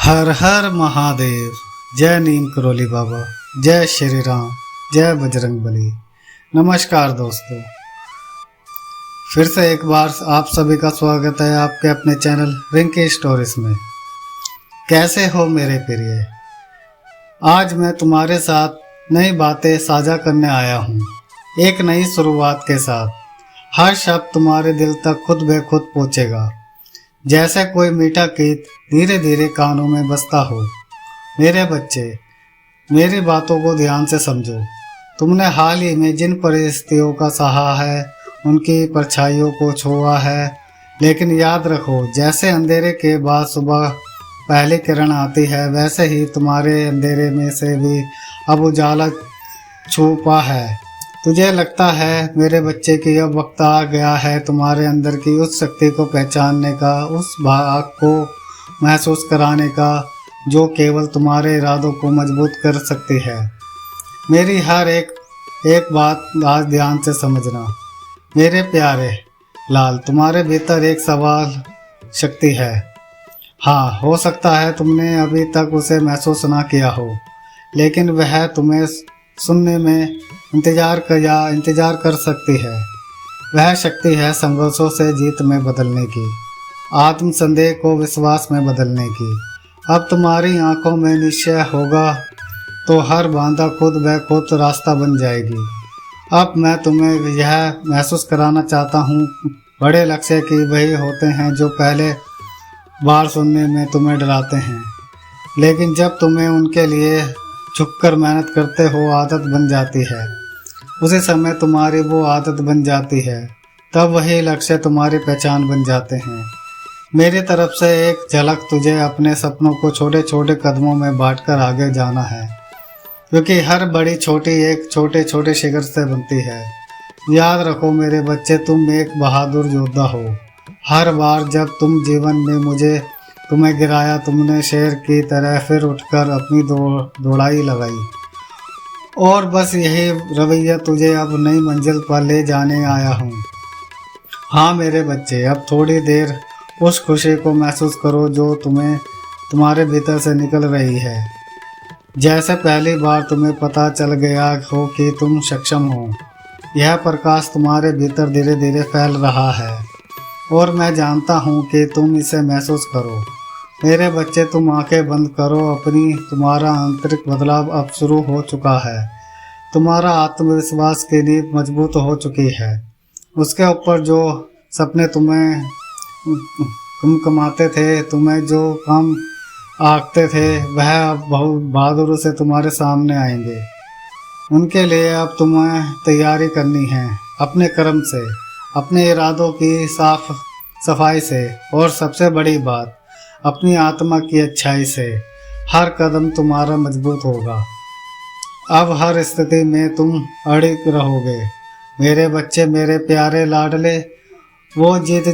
हर हर महादेव। जय नीम करोली बाबा, जय श्री राम, जय बजरंग बली। नमस्कार दोस्तों, फिर से एक बार आप सभी का स्वागत है आपके अपने चैनल रिंकी स्टोरीज में। कैसे हो मेरे प्रिय? आज मैं तुम्हारे साथ नई बातें साझा करने आया हूँ, एक नई शुरुआत के साथ। हर शब्द तुम्हारे दिल तक खुद ब खुद पहुँचेगा, जैसे कोई मीठा गीत धीरे धीरे कानों में बजता हो। मेरे बच्चे, मेरी बातों को ध्यान से समझो। तुमने हाल ही में जिन परिस्थितियों का सहा है, उनकी परछाइयों को छुआ है, लेकिन याद रखो, जैसे अंधेरे के बाद सुबह पहली किरण आती है, वैसे ही तुम्हारे अंधेरे में से भी अब उजाला छुपा है। तुझे लगता है मेरे बच्चे कि अब वक्त आ गया है तुम्हारे अंदर की उस शक्ति को पहचानने का, उस भाग को महसूस कराने का जो केवल तुम्हारे इरादों को मजबूत कर सकती है। मेरी हर एक बात आज ध्यान से समझना। मेरे प्यारे लाल, तुम्हारे भीतर एक सवाल शक्ति है। हाँ, हो सकता है तुमने अभी तक उसे महसूस ना किया हो, लेकिन वह तुम्हें सुनने में इंतजार कर सकती है। वह शक्ति है संघर्षों से जीत में बदलने की, आत्म संदेह को विश्वास में बदलने की। अब तुम्हारी आंखों में निश्चय होगा तो हर बांधा खुद ब खुद रास्ता बन जाएगी। अब मैं तुम्हें यह महसूस कराना चाहता हूँ, बड़े लक्ष्य की वही होते हैं जो पहले बार सुनने में तुम्हें डराते हैं, लेकिन जब तुम्हें उनके लिए झुककर मेहनत करते हो आदत बन जाती है। उसी समय तुम्हारी वो आदत बन जाती है, तब वही लक्ष्य तुम्हारी पहचान बन जाते हैं। मेरी तरफ से एक झलक, तुझे अपने सपनों को छोटे छोटे कदमों में बांटकर आगे जाना है, क्योंकि हर बड़ी छोटी एक छोटे छोटे शिखर से बनती है। याद रखो मेरे बच्चे, तुम एक बहादुर योद्धा हो। हर बार जब तुम जीवन में तुम्हें गिराया, तुमने शेर की तरह फिर उठकर अपनी दौड़ाई लगाई, और बस यही रवैया तुझे अब नई मंजिल पर ले जाने आया हूँ। हाँ मेरे बच्चे, अब थोड़ी देर उस खुशी को महसूस करो जो तुम्हारे भीतर से निकल रही है। जैसे पहली बार तुम्हें पता चल गया हो कि तुम सक्षम हो। यह प्रकाश तुम्हारे भीतर धीरे धीरे फैल रहा है, और मैं जानता हूँ कि तुम इसे महसूस करो। मेरे बच्चे, तुम आंखें बंद करो। तुम्हारा आंतरिक बदलाव अब शुरू हो चुका है। तुम्हारा आत्मविश्वास की नींव मजबूत हो चुकी है। उसके ऊपर जो सपने तुम कमाते थे, तुम्हें जो काम आंकते थे, वह अब बहुत बहादुरी से तुम्हारे सामने आएंगे। उनके लिए अब तुम्हें तैयारी करनी है, अपने कर्म से, अपने इरादों की साफ सफाई से, और सबसे बड़ी बात, अपनी आत्मा की अच्छाई से। हर कदम तुम्हारा मजबूत होगा। अब हर स्थिति में तुम अड़िग रहोगे। मेरे बच्चे, मेरे प्यारे लाडले, वो जीत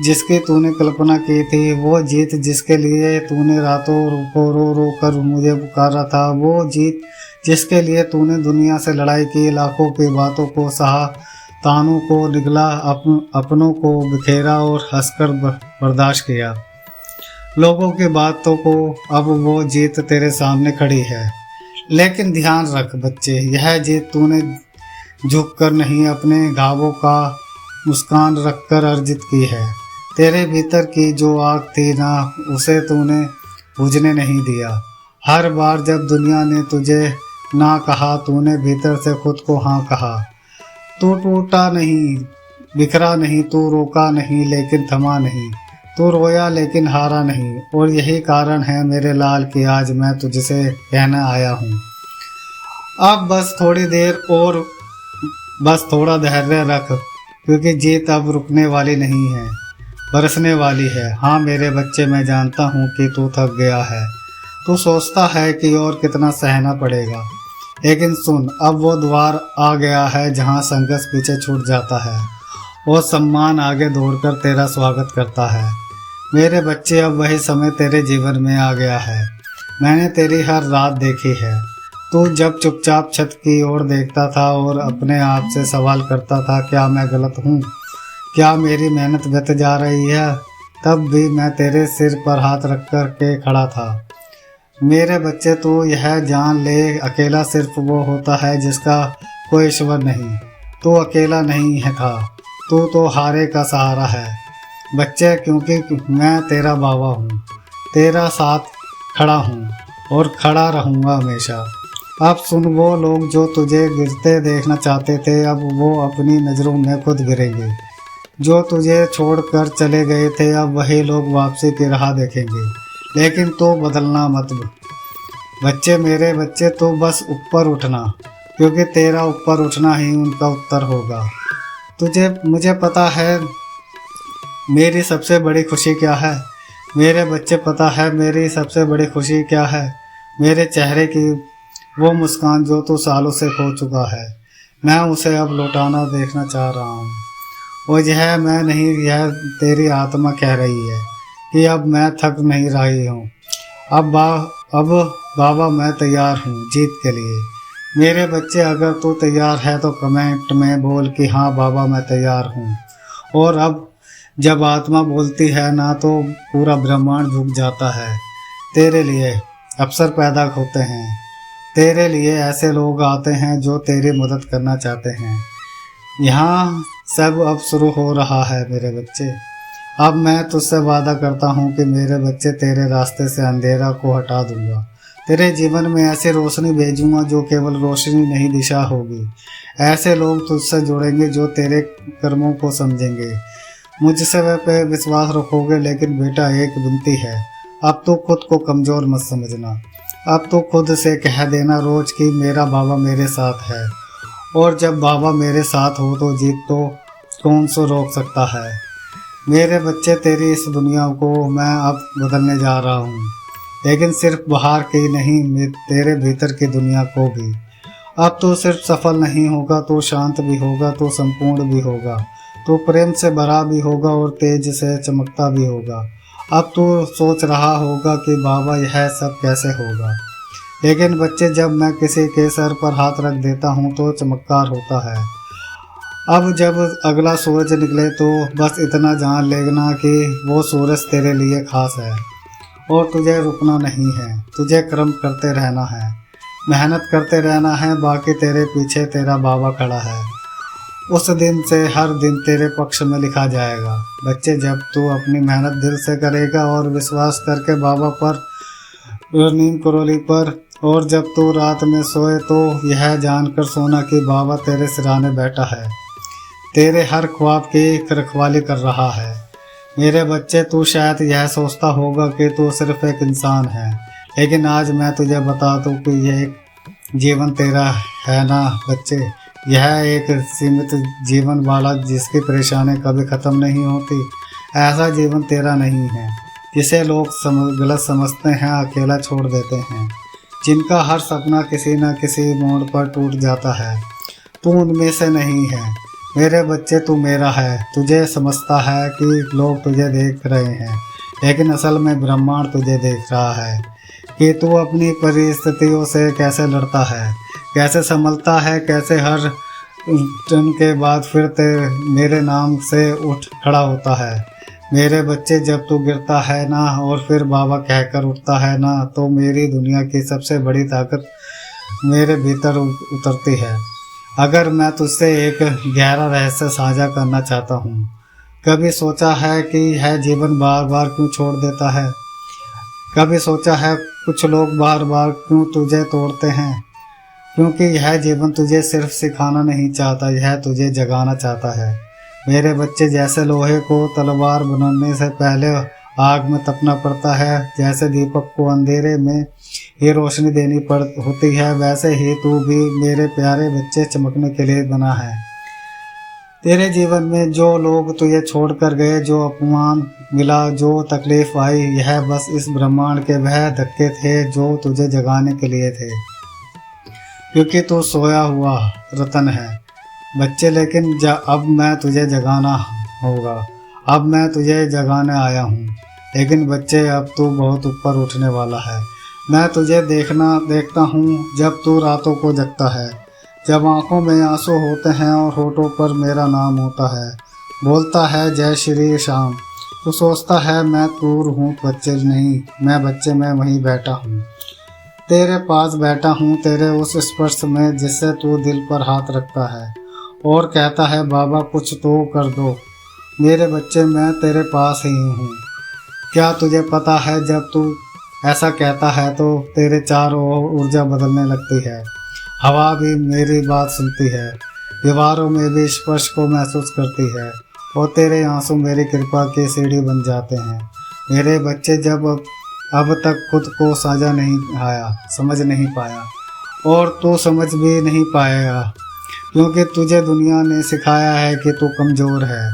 जिसकी तूने कल्पना की थी, वो जीत जिसके लिए तूने रातों को रो रो कर मुझे पुकारा था, वो जीत जिसके लिए तूने दुनिया से लड़ाई की, लाखों की बातों को सहा, तानों को निगला, अपनों को बिखेरा और हंसकर बर्दाश्त किया, लोगों की बातों को। अब वो जीत तेरे सामने खड़ी है। लेकिन ध्यान रख बच्चे, यह जीत तूने झुक कर नहीं, अपने घावों का मुस्कान रखकर अर्जित की है। तेरे भीतर की जो आग थी ना, उसे तूने बुझने नहीं दिया। हर बार जब दुनिया ने तुझे ना कहा, तूने भीतर से खुद को हाँ कहा। तू टूटा नहीं, बिखरा नहीं, तू रोका नहीं लेकिन थमा नहीं, तू रोया लेकिन हारा नहीं। और यही कारण है मेरे लाल कि आज मैं तुझसे कहना आया हूँ, अब बस थोड़ी देर और, बस थोड़ा धैर्य रख, क्योंकि जीत अब रुकने वाली नहीं है, बरसने वाली है। हाँ मेरे बच्चे, मैं जानता हूँ कि तू थक गया है, तू सोचता है कि और कितना सहना पड़ेगा, लेकिन सुन, अब वो द्वार आ गया है जहाँ संघर्ष पीछे छूट जाता है और सम्मान आगे दौड़कर तेरा स्वागत करता है। मेरे बच्चे, अब वही समय तेरे जीवन में आ गया है। मैंने तेरी हर रात देखी है। तू जब चुपचाप छत की ओर देखता था और अपने आप से सवाल करता था, क्या मैं गलत हूँ, क्या मेरी मेहनत व्यर्थ जा रही है, तब भी मैं तेरे सिर पर हाथ रख कर के खड़ा था। मेरे बच्चे तू यह जान ले, अकेला सिर्फ वो होता है जिसका कोई ईश्वर नहीं। तू अकेला नहीं है था, तू तो हारे का सहारा है बच्चे, क्योंकि मैं तेरा बाबा हूँ, तेरा साथ खड़ा हूँ और खड़ा रहूँगा हमेशा। अब सुन, वो लोग जो तुझे गिरते देखना चाहते थे, अब वो अपनी नज़रों में खुद गिरेंगे। जो तुझे छोड़कर चले गए थे, अब वही लोग वापसी की राह देखेंगे। लेकिन तू बदलना मत बच्चे, मेरे बच्चे, तू बस ऊपर उठना, क्योंकि तेरा ऊपर उठना ही उनका उत्तर होगा। मुझे पता है मेरी सबसे बड़ी खुशी क्या है। मेरे बच्चे, पता है मेरी सबसे बड़ी खुशी क्या है? मेरे चेहरे की वो मुस्कान जो तू सालों से खो चुका है, मैं उसे अब लौटाना देखना चाह रहा हूँ। और यह मैं नहीं, यह तेरी आत्मा कह रही है कि अब मैं थक नहीं रही हूँ। अब बाबा मैं तैयार हूँ जीत के लिए। मेरे बच्चे, अगर तू तैयार है तो कमेंट में बोल कि हाँ बाबा मैं तैयार हूँ। और अब जब आत्मा बोलती है ना, तो पूरा ब्रह्मांड झुक जाता है। तेरे लिए अवसर पैदा होते हैं, तेरे लिए ऐसे लोग आते हैं जो तेरी मदद करना चाहते हैं। यहाँ सब अब शुरू हो रहा है मेरे बच्चे। अब मैं तुझसे वादा करता हूँ कि मेरे बच्चे, तेरे रास्ते से अंधेरा को हटा दूंगा। तेरे जीवन में ऐसी रोशनी भेजूंगा जो केवल रोशनी नहीं, दिशा होगी। ऐसे लोग तुझसे जुड़ेंगे जो तेरे कर्मों को समझेंगे। मुझसे वे पे विश्वास रखोगे। लेकिन बेटा, एक विनती है, अब तो खुद को कमज़ोर मत समझना। अब तो खुद से कह देना रोज कि मेरा बाबा मेरे साथ है। और जब बाबा मेरे साथ हो तो जीत तो कौन सो रोक सकता है। मेरे बच्चे, तेरी इस दुनिया को मैं अब बदलने जा रहा हूँ, लेकिन सिर्फ बाहर की नहीं, तेरे भीतर की दुनिया को भी। अब तो सिर्फ सफल नहीं होगा, तो शांत भी होगा, तो संपूर्ण भी होगा, तो प्रेम से भरा भी होगा और तेज से चमकता भी होगा। अब तो सोच रहा होगा कि बाबा यह सब कैसे होगा। लेकिन बच्चे, जब मैं किसी के सर पर हाथ रख देता हूँ तो चमत्कार होता है। अब जब अगला सूरज निकले तो बस इतना जान लेना कि वो सूरज तेरे लिए खास है और तुझे रुकना नहीं है। तुझे कर्म करते रहना है, मेहनत करते रहना है, बाकी तेरे पीछे तेरा बाबा खड़ा है। उस दिन से हर दिन तेरे पक्ष में लिखा जाएगा। बच्चे, जब तू अपनी मेहनत दिल से करेगा और विश्वास करके बाबा पर, नीम करोली पर, और जब तू रात में सोए तो यह जानकर सोना कि बाबा तेरे सिराने बैठा है, तेरे हर ख्वाब की रखवाली कर रहा है। मेरे बच्चे, तू शायद यह सोचता होगा कि तू सिर्फ एक इंसान है, लेकिन आज मैं तुझे बता दूं कि यह जीवन तेरा है ना बच्चे। यह एक सीमित जीवन वाला जिसकी परेशानी कभी ख़त्म नहीं होती, ऐसा जीवन तेरा नहीं है। जिसे लोग गलत समझते हैं, अकेला छोड़ देते हैं, जिनका हर सपना किसी न किसी मोड़ पर टूट जाता है। तू उनमें से नहीं है मेरे बच्चे, तू मेरा है। तुझे समझता है कि लोग तुझे देख रहे हैं, लेकिन असल में ब्रह्मांड तुझे देख रहा है कि तू अपनी परिस्थितियों से कैसे लड़ता है, कैसे संभलता है, कैसे हर टर्न के बाद फिर मेरे नाम से उठ खड़ा होता है। मेरे बच्चे, जब तू गिरता है ना और फिर बाबा कहकर उठता है ना, तो मेरी दुनिया की सबसे बड़ी ताकत मेरे भीतर उतरती है। अगर मैं तुझसे एक गहरा रहस्य साझा करना चाहता हूँ। कभी सोचा है कि यह जीवन बार बार क्यों छोड़ देता है? कभी सोचा है कुछ लोग बार बार क्यों तुझे तोड़ते हैं? क्योंकि यह जीवन तुझे सिर्फ सिखाना नहीं चाहता, यह तुझे जगाना चाहता है। मेरे बच्चे, जैसे लोहे को तलवार बनाने से पहले आग में तपना पड़ता है, जैसे दीपक को अंधेरे में ही रोशनी देनी होती है, वैसे ही तू भी मेरे प्यारे बच्चे चमकने के लिए बना है। तेरे जीवन में जो लोग तुझे छोड़ कर गए, जो अपमान मिला, जो तकलीफ आई, यह बस इस ब्रह्मांड के वह धक्के थे जो तुझे जगाने के लिए थे, क्योंकि तू सोया हुआ रतन है बच्चे। लेकिन अब मैं तुझे जगाना होगा, अब मैं तुझे जगाने आया हूँ। लेकिन बच्चे, अब तू बहुत ऊपर उठने वाला है। मैं तुझे देखता हूँ जब तू रातों को जगता है, जब आंखों में आंसू होते हैं और होठों पर मेरा नाम होता है, बोलता है जय श्री श्याम। तू सोचता है मैं दूर हूँ बच्चे, नहीं मैं बच्चे, मैं वहीं बैठा हूँ तेरे पास बैठा हूँ तेरे उस स्पर्श में जिससे तू दिल पर हाथ रखता है और कहता है बाबा कुछ तो कर दो। मेरे बच्चे मैं तेरे पास ही हूँ। क्या तुझे पता है जब तू ऐसा कहता है तो तेरे चारों ओर ऊर्जा बदलने लगती है। हवा भी मेरी बात सुनती है, दीवारों में भी स्पर्श को महसूस करती है और तेरे आंसू मेरी कृपा की सीढ़ी बन जाते हैं। मेरे बच्चे जब अब तक खुद को साझा नहीं आया, समझ नहीं पाया और तू समझ भी नहीं पाएगा, क्योंकि तुझे दुनिया ने सिखाया है कि तू कमज़ोर है,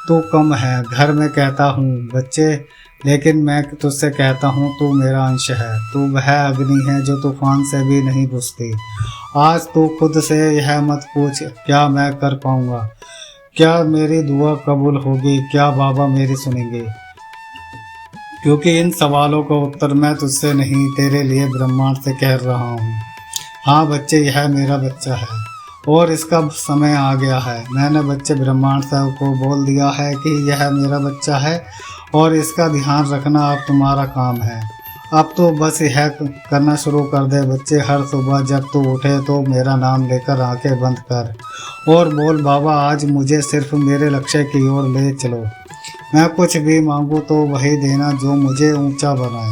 तू कम है। घर में कहता हूँ बच्चे, लेकिन मैं तुझसे कहता हूँ तू मेरा अंश है। तू वह अग्नि है जो तूफान से भी नहीं बुझती। आज तू खुद से यह मत पूछ क्या मैं कर पाऊँगा, क्या मेरी दुआ कबूल होगी, क्या बाबा मेरी सुनेंगे, क्योंकि इन सवालों का उत्तर मैं तुझसे नहीं तेरे लिए ब्रह्मांड से कह रहा हूँ। हाँ बच्चे, यह मेरा बच्चा है और इसका समय आ गया है। मैंने बच्चे ब्रह्मांड साहब को बोल दिया है कि यह मेरा बच्चा है और इसका ध्यान रखना अब तुम्हारा काम है। अब तो बस यह करना शुरू कर दे बच्चे। हर सुबह जब तू उठे तो मेरा नाम लेकर आंखें बंद कर और बोल बाबा आज मुझे सिर्फ मेरे लक्ष्य की ओर ले चलो। मैं कुछ भी मांगूँ तो वही देना जो मुझे ऊंचा बनाए,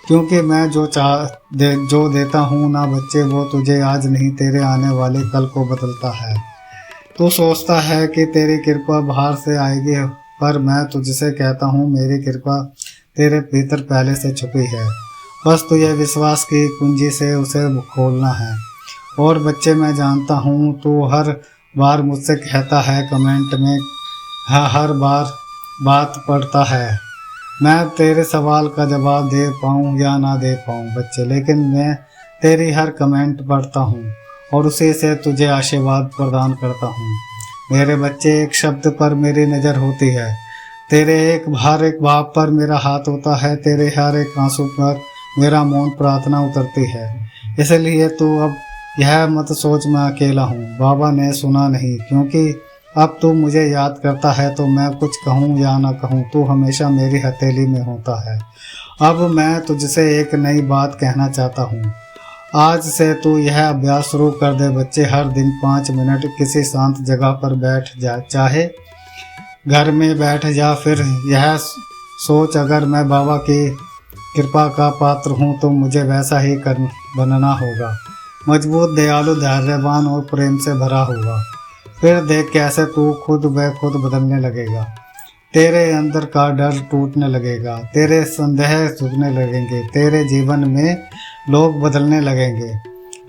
क्योंकि मैं जो देता हूँ ना बच्चे, वो तुझे आज नहीं तेरे आने वाले कल को बदलता है। तू सोचता है कि तेरी कृपा बाहर से आएगी, पर मैं तुझसे कहता हूँ मेरी कृपा तेरे भीतर पहले से छुपी है। बस तुझे विश्वास की कुंजी से उसे खोलना है। और बच्चे, मैं जानता हूँ तू हर बार मुझसे कहता है कमेंट में, हर बार बात पढ़ता है मैं तेरे सवाल का जवाब दे पाऊँ या ना दे पाऊँ बच्चे, लेकिन मैं तेरी हर कमेंट पढ़ता हूँ और उसी से तुझे आशीर्वाद प्रदान करता हूँ। मेरे बच्चे, एक शब्द पर मेरी नज़र होती है, तेरे हर एक भाव पर मेरा हाथ होता है, तेरे हर एक आंसू पर मेरा मौन प्रार्थना उतरती है। इसलिए तू अब यह मत सोच मैं अकेला हूँ, बाबा ने सुना नहीं, क्योंकि अब तू मुझे याद करता है तो मैं कुछ कहूँ या ना कहूँ तू हमेशा मेरी हथेली में होता है। अब मैं तुझसे एक नई बात कहना चाहता हूँ। आज से तू यह अभ्यास शुरू कर दे बच्चे। हर दिन 5 मिनट किसी शांत जगह पर बैठ जा, चाहे घर में बैठ जा, फिर यह सोच अगर मैं बाबा की कृपा का पात्र हूँ तो मुझे वैसा ही बनना होगा, मजबूत, दयालु, धैर्यवान और प्रेम से भरा होगा। फिर देख कैसे तू खुद ब खुद बदलने लगेगा। तेरे अंदर का डर टूटने लगेगा, तेरे संदेह झुकने लगेंगे, तेरे जीवन में लोग बदलने लगेंगे,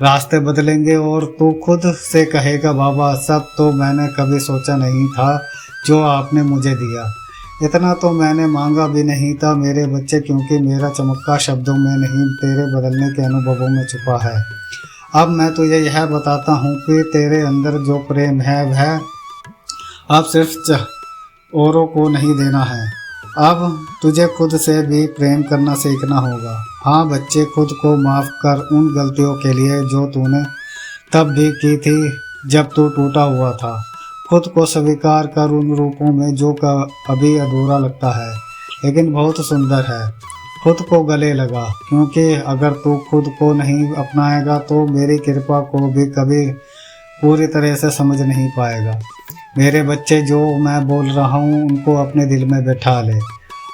रास्ते बदलेंगे और तू खुद से कहेगा बाबा सब तो मैंने कभी सोचा नहीं था जो आपने मुझे दिया। इतना तो मैंने मांगा भी नहीं था मेरे बच्चे, क्योंकि मेरा चमत्कार शब्दों में नहीं तेरे बदलने के अनुभवों में छुपा है। अब मैं तुझे यह बताता हूँ कि तेरे अंदर जो प्रेम है वह अब सिर्फ औरों को नहीं देना है, अब तुझे खुद से भी प्रेम करना सीखना होगा। हाँ बच्चे, खुद को माफ़ कर उन गलतियों के लिए जो तूने तब भी की थी जब तू टूटा हुआ था। खुद को स्वीकार कर उन रूपों में जो अभी अधूरा लगता है लेकिन बहुत सुंदर है। खुद को गले लगा, क्योंकि अगर तू खुद को नहीं अपनाएगा तो मेरी कृपा को भी कभी पूरी तरह से समझ नहीं पाएगा। मेरे बच्चे, जो मैं बोल रहा हूँ उनको अपने दिल में बैठा ले।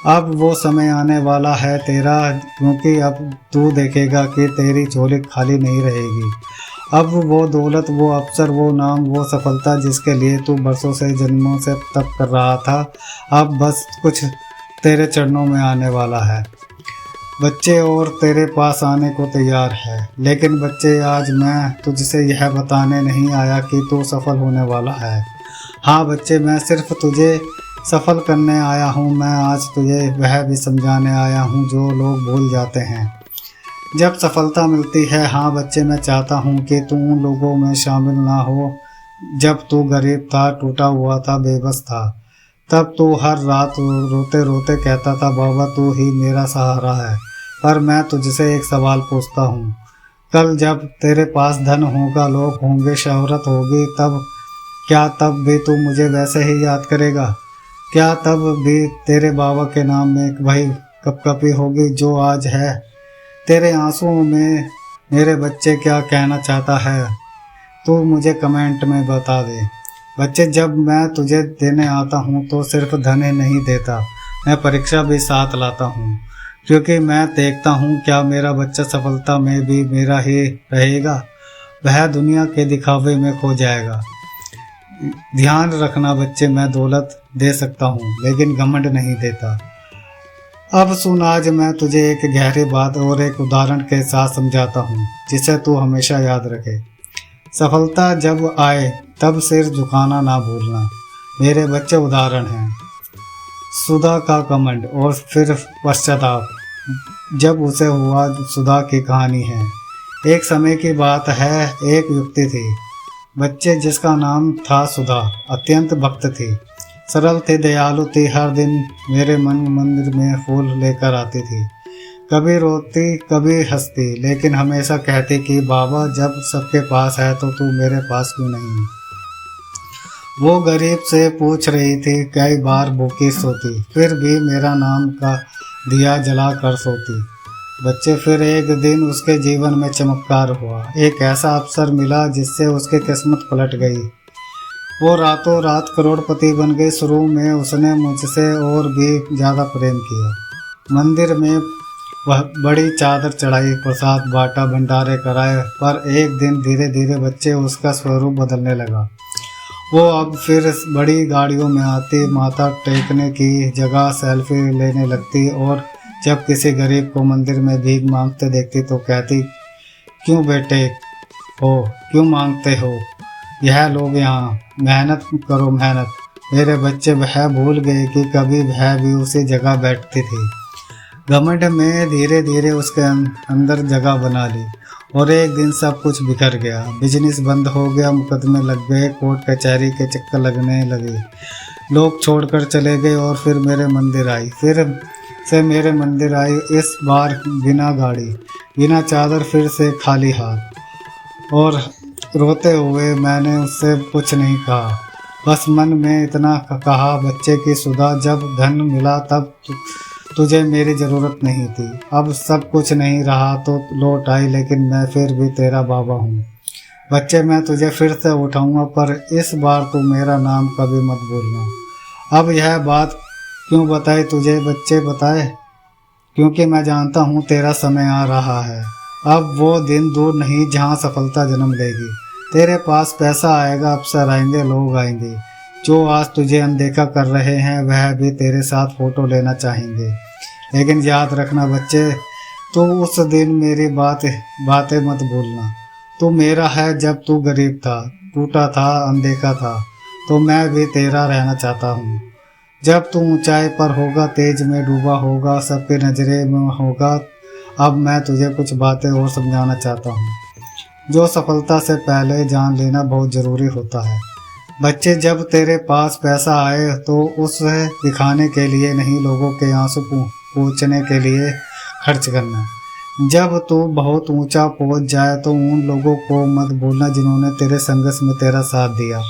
अब वो समय आने वाला है तेरा, क्योंकि अब तू देखेगा कि तेरी झोली खाली नहीं रहेगी। अब वो दौलत, वो अवसर, वो नाम, वो सफलता जिसके लिए तू बरसों से जन्मों से तप कर रहा था, अब बस कुछ तेरे चरणों में आने वाला है बच्चे, और तेरे पास आने को तैयार है। लेकिन बच्चे, आज मैं तुझसे यह बताने नहीं आया कि तू सफल होने वाला है। हाँ बच्चे, मैं सिर्फ तुझे सफल करने आया हूँ। मैं आज तुझे वह भी समझाने आया हूँ जो लोग भूल जाते हैं जब सफलता मिलती है। हाँ बच्चे, मैं चाहता हूँ कि तू उन लोगों में शामिल ना हो जब तू गरीब था, टूटा हुआ था, बेबस था। तब तू हर रात रोते रोते कहता था बाबा तू ही मेरा सहारा है। पर मैं तुझसे एक सवाल पूछता हूँ, कल जब तेरे पास धन होगा, लोग होंगे, शोहरत होगी, तब भी तू मुझे वैसे ही याद करेगा? क्या तब भी तेरे बाबा के नाम में वही कपकपी होगी जो आज है? तेरे आंसुओं में मेरे बच्चे क्या कहना चाहता है तू मुझे कमेंट में बता दे। बच्चे, जब मैं तुझे देने आता हूँ तो सिर्फ धन ही नहीं देता, मैं परीक्षा भी साथ लाता हूँ, क्योंकि मैं देखता हूँ क्या मेरा बच्चा सफलता में भी मेरा ही रहेगा, वह दुनिया के दिखावे में खो जाएगा। ध्यान रखना बच्चे, मैं दौलत दे सकता हूँ लेकिन घमंड नहीं देता। अब सुन, आज मैं तुझे एक गहरी बात और एक उदाहरण के साथ समझाता हूँ जिसे तू हमेशा याद रखे। सफलता जब आए तब सिर झुकाना ना भूलना। मेरे बच्चे उदाहरण हैं। सुधा का कमंड और फिर पश्चाताप जब उसे हुआ। सुधा की कहानी है। एक समय की बात है, एक युवती थी बच्चे जिसका नाम था सुधा। अत्यंत भक्त थी, सरल थी, दयालु थी। हर दिन मेरे मंदिर में फूल लेकर आती थी, कभी रोती कभी हंसती, लेकिन हमेशा कहती कि बाबा, जब सबके पास है तो तू मेरे पास क्यों नहीं। वो गरीब से पूछ रही थी, कई बार भूखी सोती, फिर भी मेरा नाम का दिया जला कर सोती। बच्चे, फिर एक दिन उसके जीवन में चमत्कार हुआ। एक ऐसा अवसर मिला जिससे उसकी किस्मत पलट गई। वो रातों रात करोड़पति बन गई। शुरू में उसने मुझसे और भी ज़्यादा प्रेम किया। मंदिर में वह बड़ी चादर चढ़ाई, प्रसाद बांटा, भंडारे कराए, पर एक दिन धीरे धीरे बच्चे उसका स्वरूप बदलने लगा। वो अब फिर बड़ी गाड़ियों में आती, माथा टेकने की जगह सेल्फी लेने लगती, और जब किसी गरीब को मंदिर में भीख मांगते देखती तो कहती, क्यों बेटे हो, क्यों मांगते हो, यह लोग यहाँ मेहनत करो मेहनत। मेरे बच्चे वह भूल गए कि कभी वह भी उसी जगह बैठती थी। घमंड में धीरे धीरे उसके अंदर जगह बना ली, और एक दिन सब कुछ बिखर गया। बिजनेस बंद हो गया, मुकदमे लग गए, कोर्ट कचहरी के चक्कर लगने लगे, लोग छोड़कर चले गए। और फिर मेरे मंदिर आई, इस बार बिना गाड़ी बिना चादर, फिर से खाली हाथ। और रोते हुए मैंने उससे कुछ नहीं कहा, बस मन में इतना कहा, बच्चे की सुधा, जब धन मिला तब तुझे मेरी ज़रूरत नहीं थी। अब सब कुछ नहीं रहा तो लौट आई, लेकिन मैं फिर भी तेरा बाबा हूँ। बच्चे, मैं तुझे फिर से उठाऊँगा, पर इस बार तू मेरा नाम कभी मत भूलना। अब यह बात क्यों बताई तुझे बच्चे, बताए, क्योंकि मैं जानता हूँ तेरा समय आ रहा है। अब वो दिन दूर नहीं जहाँ सफलता जन्म लेगी। तेरे पास पैसा आएगा, अफसर आएंगे, लोग आएंगे। जो आज तुझे अनदेखा कर रहे हैं वह भी तेरे साथ फ़ोटो लेना चाहेंगे। लेकिन याद रखना बच्चे, तो उस दिन मेरी बातें मत भूलना। तू मेरा है। जब तू गरीब था, टूटा था, अनदेखा था, तो मैं भी तेरा रहना चाहता हूँ। जब तू ऊंचाई पर होगा, तेज में डूबा होगा, सबके नज़रे में होगा। अब मैं तुझे कुछ बातें और समझाना चाहता हूँ जो सफलता से पहले जान लेना बहुत ज़रूरी होता है। बच्चे, जब तेरे पास पैसा आए तो उसे दिखाने के लिए नहीं, लोगों के आंसू पूछने के लिए खर्च करना। जब तू बहुत ऊंचा पहुंच जाए तो उन लोगों को मत भूलना जिन्होंने तेरे संघर्ष में तेरा साथ दिया,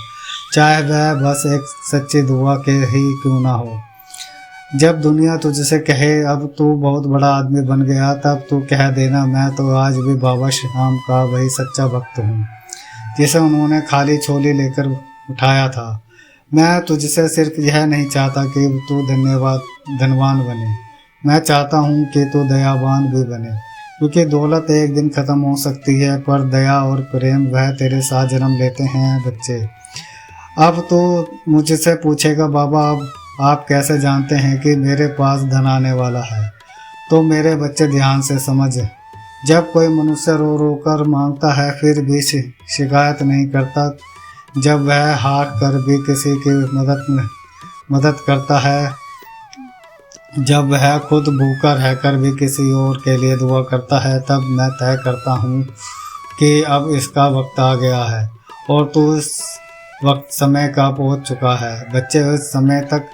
चाहे वह बस एक सच्ची दुआ के ही क्यों ना हो। जब दुनिया तुझसे कहे अब तू बहुत बड़ा आदमी बन गया, तब तू कह देना, मैं तो आज भी बाबा श्याम का वही सच्चा भक्त हूँ जिसे उन्होंने खाली झोली लेकर उठाया था। मैं तुझसे सिर्फ यह नहीं चाहता कि तू धनवान बने, मैं चाहता हूँ कि तू दयावान भी बने, क्योंकि दौलत एक दिन ख़त्म हो सकती है, पर दया और प्रेम वह तेरे साथ जन्म लेते हैं। बच्चे, अब तो मुझसे पूछेगा, बाबा अब आप कैसे जानते हैं कि मेरे पास धन आने वाला है? तो मेरे बच्चे ध्यान से समझ, जब कोई मनुष्य रो रो कर मांगता है फिर भी शिकायत नहीं करता, जब वह हार कर भी किसी की मदद करता है, जब वह खुद भूखा रहकर भी किसी और के लिए दुआ करता है, तब मैं तय करता हूँ कि अब इसका वक्त आ गया है और तू इस वक्त समय का पहुँच चुका है। बच्चे, उस समय तक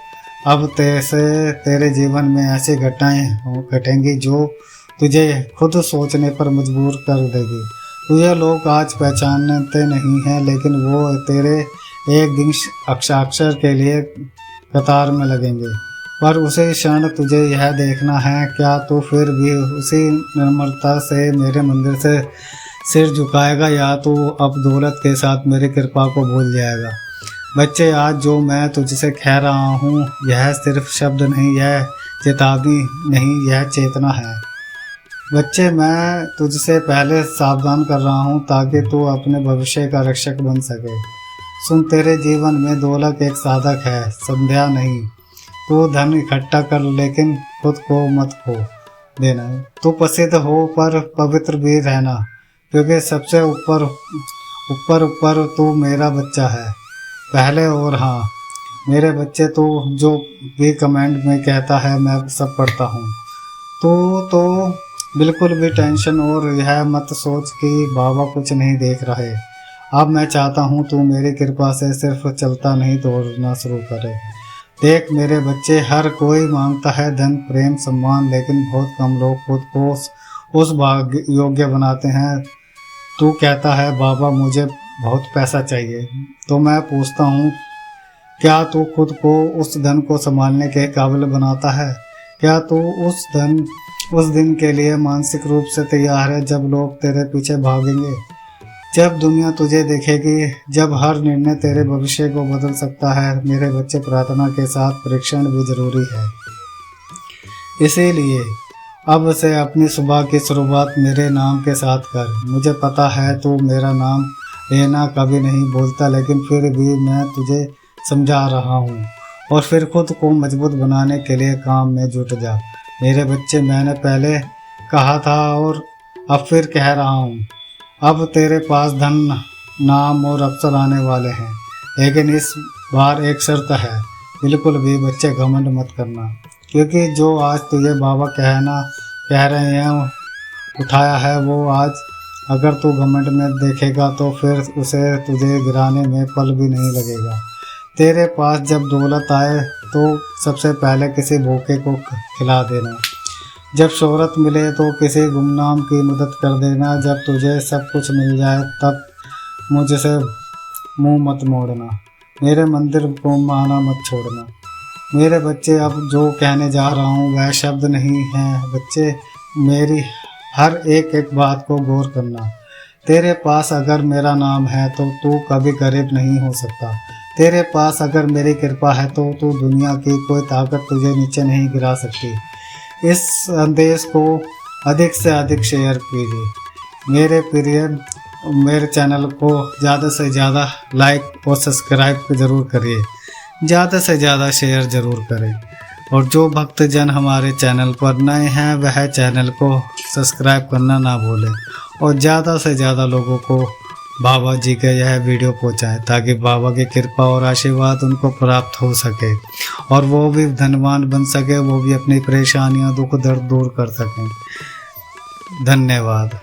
अब तेरे जीवन में ऐसी घटनाएं घटेंगी जो तुझे खुद सोचने पर मजबूर कर देगी। तुझे लोग आज पहचानते नहीं हैं, लेकिन वो तेरे एक दिन अक्षर के लिए कतार में लगेंगे। पर उसी क्षण तुझे यह देखना है, क्या तू फिर भी उसी निर्मलता से मेरे मंदिर से सिर झुकाएगा या तू अब दौलत के साथ मेरी कृपा को भूल जाएगा। बच्चे, आज जो मैं तुझसे कह रहा हूँ यह सिर्फ शब्द नहीं, यह चेतावनी नहीं, यह चेतना है। बच्चे, मैं तुझसे पहले सावधान कर रहा हूँ ताकि तू अपने भविष्य का रक्षक बन सके। सुन, तेरे जीवन में दौलत एक साधक है, संध्या नहीं। तू धन इकट्ठा कर लेकिन खुद को मत खो देना। तू प्रसिद्ध हो पर पवित्र भी रहना, क्योंकि सबसे ऊपर ऊपर ऊपर तू मेरा बच्चा है पहले। और हाँ मेरे बच्चे, तू जो भी कमेंट में कहता है मैं सब पढ़ता हूँ। तो बिल्कुल भी टेंशन और यह मत सोच कि बाबा कुछ नहीं देख रहे। अब मैं चाहता हूँ तू मेरी कृपा से सिर्फ चलता नहीं दौड़ना शुरू करे। देख मेरे बच्चे, हर कोई मांगता है धन, प्रेम, सम्मान, लेकिन बहुत कम लोग खुद को उस भाग्य योग्य बनाते हैं। तू कहता है बाबा मुझे बहुत पैसा चाहिए, तो मैं पूछता हूँ क्या तू खुद को उस धन को संभालने के काबिल बनाता है? क्या तू उस दिन के लिए मानसिक रूप से तैयार है जब लोग तेरे पीछे भागेंगे, जब दुनिया तुझे देखेगी, जब हर निर्णय तेरे भविष्य को बदल सकता है? मेरे बच्चे, प्रार्थना के साथ परीक्षण भी जरूरी है। इसीलिए अब से अपनी सुबह की शुरुआत मेरे नाम के साथ कर। मुझे पता है तू मेरा नाम लेना कभी नहीं बोलता, लेकिन फिर भी मैं तुझे समझा रहा हूँ। और फिर खुद को मजबूत बनाने के लिए काम में जुट जा। मेरे बच्चे, मैंने पहले कहा था और अब फिर कह रहा हूँ, अब तेरे पास धन, नाम और अवसर आने वाले हैं, लेकिन इस बार एक शर्त है। बिल्कुल भी बच्चे घमंड मत करना, क्योंकि जो आज तुझे बाबा कह रहे हैं उठाया है, वो आज अगर तू घमंड में देखेगा तो फिर उसे तुझे गिराने में पल भी नहीं लगेगा। तेरे पास जब दौलत आए तो सबसे पहले किसी भूखे को खिला देना, जब शोहरत मिले तो किसी गुमनाम की मदद कर देना, जब तुझे सब कुछ मिल जाए तब मुझसे मुंह मत मोड़ना, मेरे मंदिर को आना मत छोड़ना। मेरे बच्चे, अब जो कहने जा रहा हूँ वह शब्द नहीं है। बच्चे, मेरी हर एक बात को गौर करना। तेरे पास अगर मेरा नाम है तो तू कभी गरीब नहीं हो सकता। तेरे पास अगर मेरी कृपा है तो तू दुनिया की कोई ताकत तुझे नीचे नहीं गिरा सकती। इस संदेश को अधिक से अधिक शेयर कीजिए। मेरे चैनल को ज़्यादा से ज़्यादा लाइक और सब्सक्राइब ज़रूर करिए, ज़्यादा से ज़्यादा शेयर ज़रूर करें। और जो भक्तजन हमारे चैनल पर नए हैं वह चैनल को सब्सक्राइब करना ना भूलें और ज़्यादा से ज़्यादा लोगों को बाबा जी का यह वीडियो पहुंचाएं, ताकि बाबा की कृपा और आशीर्वाद उनको प्राप्त हो सके और वो भी धनवान बन सके, वो भी अपनी परेशानियां, दुख दर्द दूर कर सकें। धन्यवाद।